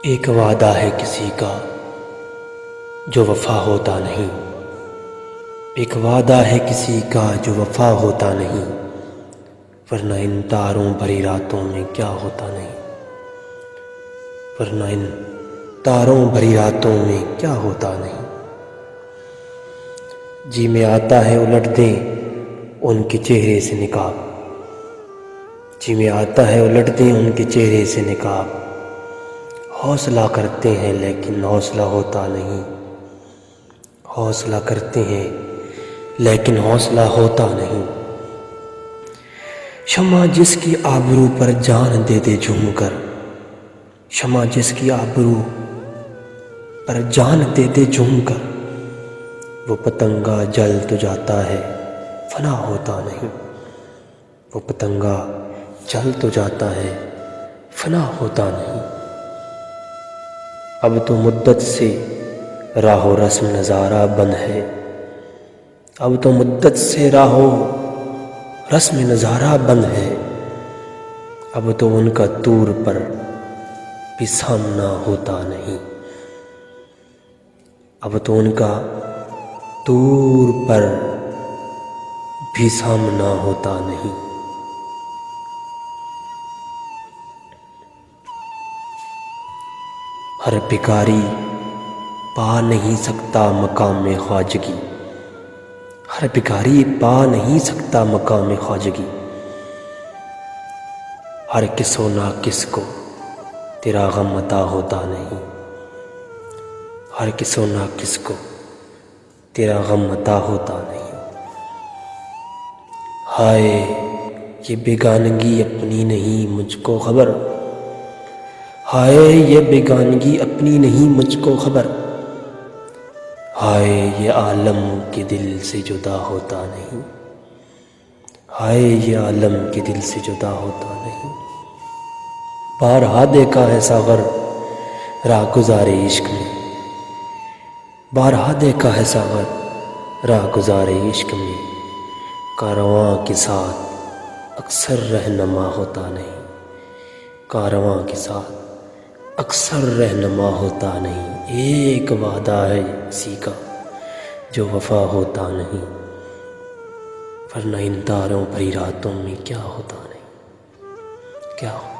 ایک وعدہ ہے کسی کا جو وفا ہوتا نہیں، ایک وعدہ ہے کسی کا جو وفا ہوتا نہیں، ورنہ ان تاروں بھری راتوں میں کیا ہوتا نہیں، ورنہ ان تاروں بھری راتوں میں کیا ہوتا نہیں۔ جی میں آتا ہے الٹ دیں ان کے چہرے سے نقاب، جی میں آتا ہے الٹ دیں ان کے چہرے سے نقاب، حوصلہ کرتے ہیں لیکن حوصلہ ہوتا نہیں، حوصلہ کرتے ہیں لیکن حوصلہ ہوتا نہیں۔ شمع جس کی آبرو پر جان دے دے جھوم کر، شمع جس کی آبرو پر جان دے دے جھوم کر، وہ پتنگا جل تو جاتا ہے فنا ہوتا نہیں، وہ پتنگا جل تو جاتا ہے فنا ہوتا نہیں۔ اب تو مدت سے راہ و رسم نظارہ بند ہے، اب تو مدت سے راہ و رسم نظارہ بند ہے، اب تو ان کا طور پر بھی سامنا ہوتا نہیں، اب تو ان کا طور پر بھی سامنا ہوتا نہیں۔ ہر بھکاری پا نہیں سکتا مقام خواجگی، ہر بھکاری پا نہیں سکتا مقام خواجگی، ہر کس و ناکس کو تیرا غم عطا ہوتا نہیں، ہر کس و ناکس کو تیرا غم عطا ہوتا نہیں۔ ہائے یہ بیگانگی اپنی نہیں مجھ کو خبر، ہائے یہ بیگانگی اپنی نہیں مجھ کو خبر، ہائے یہ عالم کے دل سے جدا ہوتا نہیں، ہائے یہ عالم کے دل سے جدا ہوتا نہیں۔ بارہا دیکھا ہے ساغر راہ گزار عشق میں، بارہا دیکھا ہے ساغر راہ گزار عشق میں، کارواں کے ساتھ اکثر رہنما ہوتا نہیں، کارواں کے ساتھ اکثر رہنما ہوتا نہیں۔ ایک وعدہ ہے کسی کا جو وفا ہوتا نہیں، ورنہ ان تاروں بھری راتوں میں کیا ہوتا نہیں، کیا ہوتا